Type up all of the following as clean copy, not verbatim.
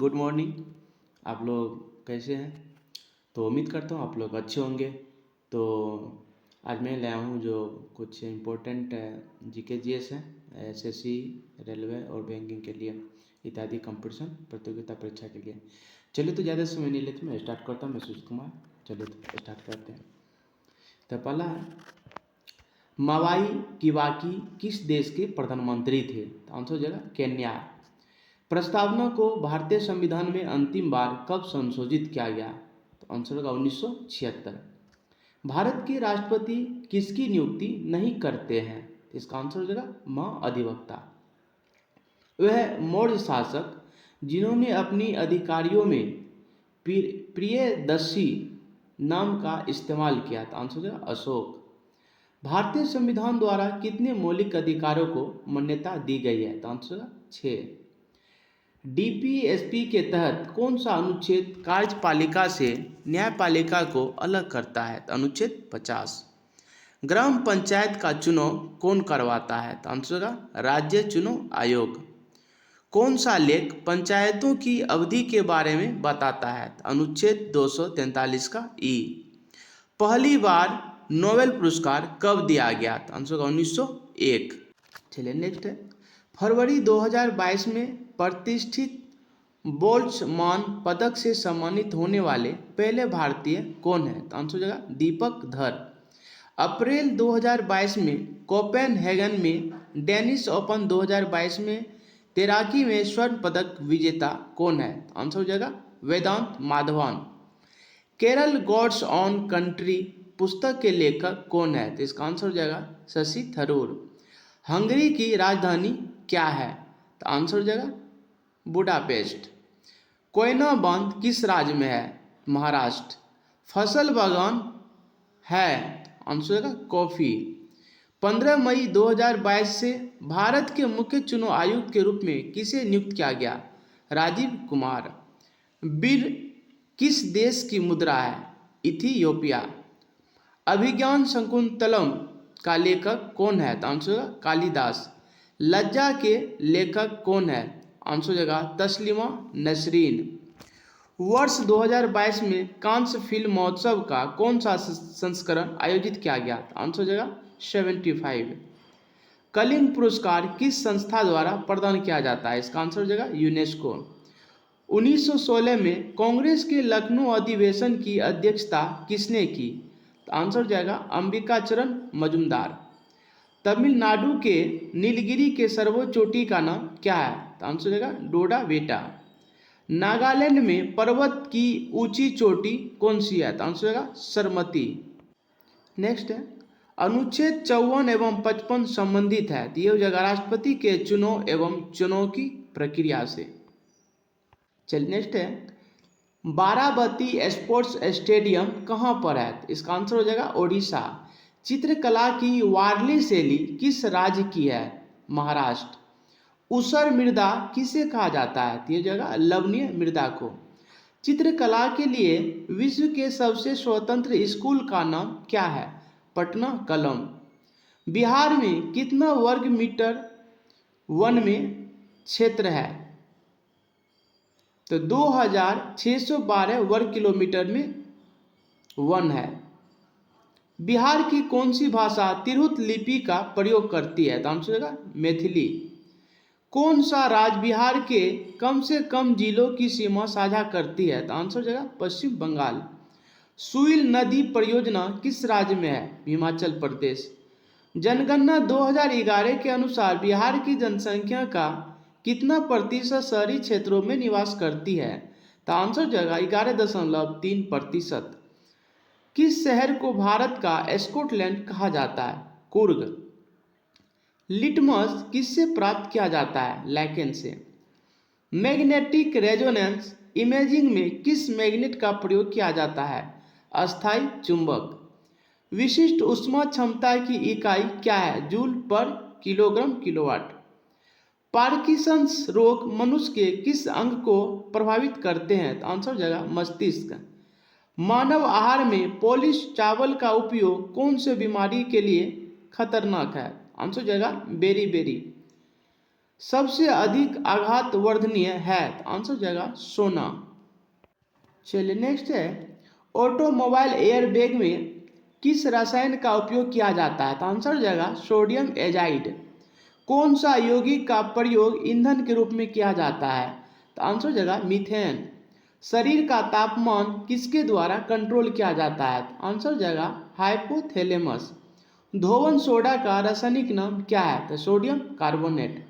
Good morning. आप लोग कैसे हैं? तो उम्मीद करता हूँ आप लोग अच्छे होंगे। तो आज मैं लाया हूँ जो कुछ इम्पोर्टेंट जीके जीएस हैं एसएससी, रेलवे और बैंकिंग के लिए इत्यादि कंपटीशन प्रतियोगिता परीक्षा के लिए। चलिए तो ज़्यादा समय नहीं लेते, मैं स्टार्ट करता हूँ। मैं सुजीत कुमार। चलिए तो स्टार्ट करते हैं। तो पहला है, मवाई किबाकी किस देश के प्रधानमंत्री थे? तो आंसर हो जाएगा केन्या। प्रस्तावना को भारतीय संविधान में अंतिम बार कब संशोधित किया गया? तो आंसर होगा 1976। भारत के राष्ट्रपति किसकी नियुक्ति नहीं करते हैं? तो इसका आंसर हो जाएगा महाअधिवक्ता। वह मौर्य शासक जिन्होंने अपनी अधिकारियों में प्रियदर्शी नाम का इस्तेमाल किया था? आंसर हो जाएगा अशोक। भारतीय संविधान द्वारा कितने मौलिक अधिकारों को मान्यता दी गई है? तो आंसर होगा 6। डीपीएसपी के तहत कौन सा अनुच्छेद कार्यपालिका से न्यायपालिका को अलग करता है? तो अनुच्छेद 50। ग्राम पंचायत का चुनाव कौन करवाता है? तो आंसर होगा राज्य चुनाव आयोग। कौन सा लेख पंचायतों की अवधि के बारे में बताता है? तो अनुच्छेद 243 का ई। पहली बार नोबेल पुरस्कार कब दिया गया? तो आंसर होगा 1901। चलिए नेक्स्ट है, फरवरी 2022 में प्रतिष्ठित बोल्ट्जमान पदक से सम्मानित होने वाले पहले भारतीय कौन है? तो आंसर हो जाएगा दीपक धर। अप्रैल 2022 में कोपेनहेगन में डेनिश ओपन 2022 में तैराकी में स्वर्ण पदक विजेता कौन है? तो आंसर हो जाएगा Vedant Madhavan. Kerala God's own country पुस्तक के लेखक कौन है? तो इसका आंसर हो जाएगा शशि थरूर। हंगरी की राजधानी क्या है? तो आंसर हो जाएगा बुडापेस्ट। कोयना बांध किस राज्य में है? महाराष्ट्र। फसल बागान है? आंसर हो जाएगा कॉफी। 15 मई 2022 से भारत के मुख्य चुनाव आयुक्त के रूप में किसे नियुक्त किया गया? राजीव कुमार। बीर किस देश की मुद्रा है? इथियोपिया। अभिज्ञान शकुंतलम का लेखक कौन है? तो आंसर होगा कालिदास। लज्जा के लेखक कौन है? आंसर हो जाएगा तस्लीमा नसरीन। वर्ष 2022 में कांस्य फिल्म महोत्सव का कौन सा संस्करण आयोजित किया गया? आंसर हो जाएगा 75। कलिंग पुरस्कार किस संस्था द्वारा प्रदान किया जाता है? इसका आंसर हो जाएगा यूनेस्को। 1916 में कांग्रेस के लखनऊ अधिवेशन की अध्यक्षता किसने की? तो आंसर हो जाएगा अंबिकाचरण मजुमदार। तमिलनाडु के नीलगिरी के सर्वोच्च चोटी का नाम क्या है? तो आंसर हो जाएगा डोडा बेटा। नागालैंड में पर्वत की ऊंची चोटी कौन सी है? तो आंसर हो जाएगा सरमती। नेक्स्ट है, अनुच्छेद 54 एवं 55 संबंधित है। तो ये हो जाएगा राष्ट्रपति के चुनाव एवं चुनाव की प्रक्रिया से। चलिए नेक्स्ट है, बाराबती स्पोर्ट्स स्टेडियम कहाँ पर है? तो इसका आंसर हो जाएगा ओडिशा। चित्रकला की वारली शैली किस राज्य की है? महाराष्ट्र। ऊसर मृदा किसे कहा जाता है? तो ये जगह लवणीय मृदा को। चित्रकला के लिए विश्व के सबसे स्वतंत्र स्कूल का नाम क्या है? पटना कलम। बिहार में कितना वर्ग मीटर वन में क्षेत्र है? तो 2612 वर्ग किलोमीटर में वन है। बिहार की कौन सी भाषा तिरहुत लिपि का प्रयोग करती है? तो आंसर होगा मैथिली। कौन सा राज्य बिहार के कम से कम जिलों की सीमा साझा करती है? तो आंसर हो जाएगा पश्चिम बंगाल। सुइल नदी परियोजना किस राज्य में है? हिमाचल प्रदेश। जनगणना 2011 के अनुसार बिहार की जनसंख्या का कितना प्रतिशत शहरी क्षेत्रों में निवास करती है? तो आंसर हो जाएगा 11.3%। किस शहर को भारत का स्कॉटलैंड कहा जाता है? कुर्ग। लिटमस किससे प्राप्त किया जाता है? लैकेन से। मैग्नेटिक रेजोनेंस इमेजिंग में किस मैग्नेट का प्रयोग किया जाता है? अस्थायी चुंबक। विशिष्ट ऊष्मा क्षमता की इकाई क्या है? जूल पर किलोग्राम किलोवाट। पार्किंसंस रोग मनुष्य के किस अंग को प्रभावित करते हैं? तो आंसर हो जाएगा मस्तिष्क। मानव आहार में पॉलिश चावल का उपयोग कौन से बीमारी के लिए खतरनाक है? आंसर हो जाएगा बेरी बेरी। सबसे अधिक आघात वर्धनीय है? आंसर हो जाएगा सोना। चलिए नेक्स्ट है, ऑटोमोबाइल एयरबैग में किस रसायन का उपयोग किया जाता है? तो आंसर हो जाएगा सोडियम एजाइड। कौन सा यौगिक का प्रयोग ईंधन के रूप में किया जाता है? तो आंसर हो जाएगा मीथेन। शरीर का तापमान किसके द्वारा कंट्रोल किया जाता है? आंसर हो जाएगा हाइपोथैलेमस। धोवन सोडा का रासायनिक नाम क्या है? तो सोडियम कार्बोनेट।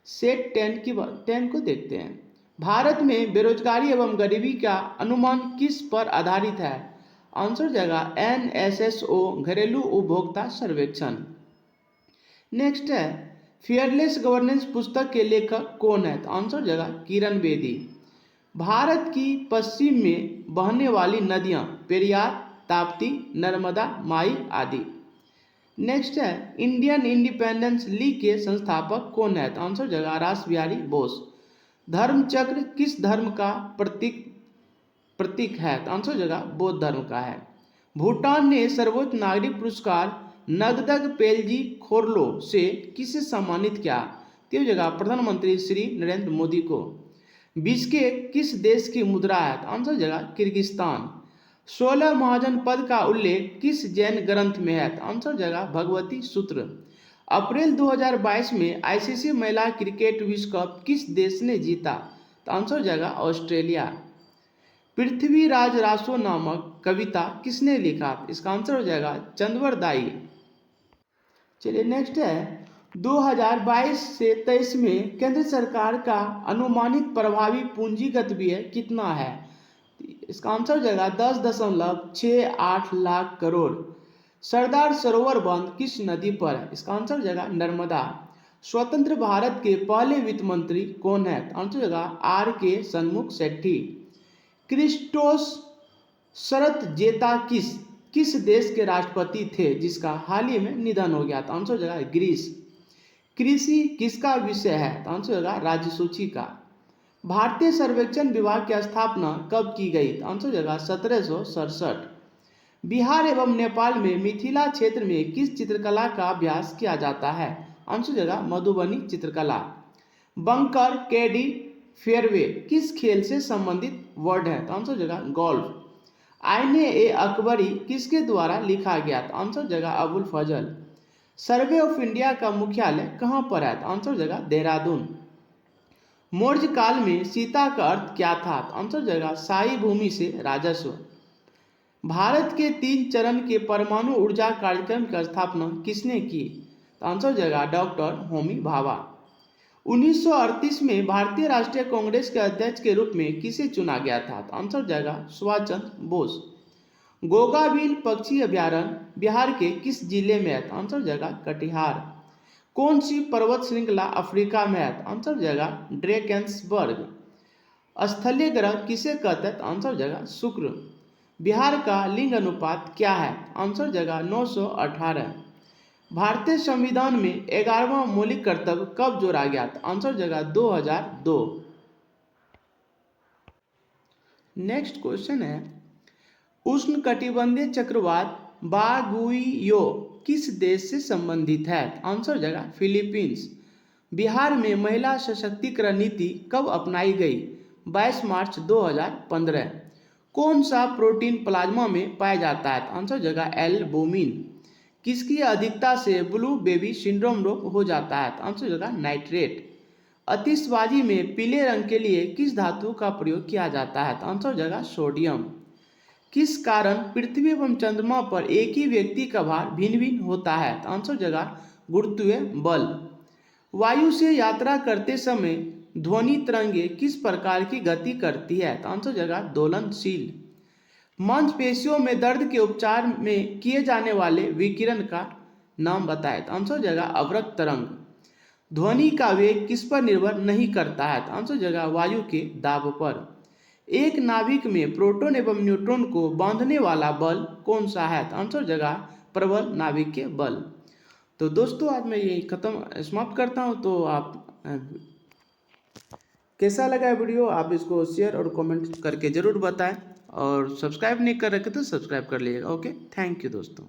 सेट 10 को देखते हैं। भारत में बेरोजगारी एवं गरीबी का अनुमान किस पर आधारित है? आंसर हो जाएगा NSSO घरेलू उपभोक्ता सर्वेक्षण। नेक्स्ट है, फियरलेस गवर्नेंस पुस्तक के लेखक कौन है? तो आंसर हो जाएगा किरण बेदी। भारत की पश्चिम में बहने वाली नदियां पेरियार, ताप्ती, नर्मदा, माई आदि। नेक्स्ट है, इंडियन इंडिपेंडेंस लीग के संस्थापक कौन है? तो आंसर हो जाएगा रास बिहारी बोस। धर्मचक्र किस धर्म का प्रतीक है? तो आंसर हो जाएगा बौद्ध धर्म का है। भूटान ने सर्वोच्च नागरिक पुरस्कार नगदग पेलजी खोरलो से किसे सम्मानित किया? तो जगह प्रधानमंत्री श्री नरेंद्र मोदी को। बिश्केक किस देश की मुद्रा है? तो आंसर हो जाएगा किर्गिस्तान। 16 महाजनपद का उल्लेख किस जैन ग्रंथ में है? तो आंसर हो जाएगा भगवती सूत्र। अप्रैल 2022 में ICC महिला क्रिकेट विश्व कप किस देश ने जीता? तो आंसर हो जाएगा ऑस्ट्रेलिया। पृथ्वीराज रासो नामक कविता किसने लिखा? इसका आंसर हो जाएगा चंद्रवर दाई। चलिए नेक्स्ट है, 2022 से 23 में केंद्र सरकार का अनुमानित प्रभावी पूंजीगत व्यय कितना है? इसका आंसर हो जाएगा 10.68 लाख करोड़। सरदार सरोवर बांध किस नदी पर है? इसका आंसर हो जाएगा नर्मदा। स्वतंत्र भारत के पहले वित्त मंत्री कौन है? आंसर हो जाएगा RK सन्मुख शेट्टी। क्रिस्टोस सरतजेता किस देश के राष्ट्रपति थे जिसका हाल ही में निधन हो गया? तो आंसर हो जाएगा ग्रीस। कृषि किसका विषय है? तो आंसर होगा राज्य सूची का। भारतीय सर्वेक्षण विभाग की स्थापना कब की गई? तो आंसर हो जाएगा 1767। बिहार एवं नेपाल में मिथिला क्षेत्र में किस चित्रकला का अभ्यास किया जाता है? आंसर हो जाएगा मधुबनी चित्रकला। बंकर, कैडी, फेयरवे किस खेल से संबंधित वर्ड है? तो आंसर हो जाएगा गोल्फ। आईने ए अकबरी किसके द्वारा लिखा गया? तो आंसर हो जाएगा अबुल फजल। सर्वे ऑफ इंडिया का मुख्यालय कहाँ पर है? तो आंसर हो जाएगा देहरादून। मौर्य काल में सीता का अर्थ क्या था? तो आंसर हो जाएगा शाही भूमि से राजस्व। भारत के 3 चरण के परमाणु ऊर्जा कार्यक्रम की स्थापना किसने की? तो आंसर हो जाएगा डॉक्टर होमी भाभा। 1938 में भारतीय राष्ट्रीय कांग्रेस के अध्यक्ष के रूप में किसे चुना गया था? तो आंसर हो जाएगा सुभाष चंद्र बोस। गोगाबिल पक्षी अभ्यारण्य बिहार के किस जिले में है? तो आंसर हो जाएगा कटिहार। कौन सी पर्वत श्रृंखला अफ्रीका में है? तो आंसर हो जाएगा ड्रेकेंसबर्ग। स्थलीय ग्रह किसे कहते हैं? तो आंसर हो जाएगा शुक्र। बिहार का लिंग अनुपात क्या है? आंसर हो जाएगा 918। भारतीय संविधान में 11वां मौलिक कर्तव्य कब जोड़ा गया? तो आंसर हो जाएगा 2002। नेक्स्ट क्वेश्चन है, उष्णकटिबंधीय चक्रवात बागुइयो किस देश से संबंधित है? आंसर हो जाएगा फिलीपींस। बिहार में महिला सशक्तिकरण नीति कब अपनाई गई? 22 मार्च 2015। कौन सा प्रोटीन प्लाज्मा में पाया जाता है? आंसर हो जाएगा एल्बुमिन। किसकी अधिकता से ब्लू बेबी सिंड्रोम रोग हो जाता है? आंसर हो जाएगा नाइट्रेट। आतिशबाजी में पीले रंग के लिए किस धातु का प्रयोग किया जाता है? आंसर हो जाएगा सोडियम। किस कारण पृथ्वी एवं चंद्रमा पर एक ही व्यक्ति का भार भिन्न भिन्न होता है? आंसर हो जाएगा गुरुत्वीय बल। वायु से यात्रा करते समय ध्वनि तरंगे किस प्रकार की गति करती है? आंसर हो जाएगा दोलनशील। मांसपेशियों में दर्द के उपचार में किए जाने वाले विकिरण का नाम बताएं? आंसर हो जाएगा अवरक्त तरंग। ध्वनि का वेग किस पर निर्भर नहीं करता है? आंसर हो जाएगा वायु के दाब पर। एक नाभिक में प्रोटॉन एवं न्यूट्रॉन को बांधने वाला बल कौन सा है? आंसर हो जाएगा प्रबल नाभिक के बल। तो दोस्तों आज मैं यही समाप्त करता हूँ। तो आप कैसा लगा वीडियो आप इसको शेयर और कमेंट करके ज़रूर बताएं, और सब्सक्राइब नहीं कर रखे तो सब्सक्राइब कर लीजिएगा। ओके, थैंक यू दोस्तों।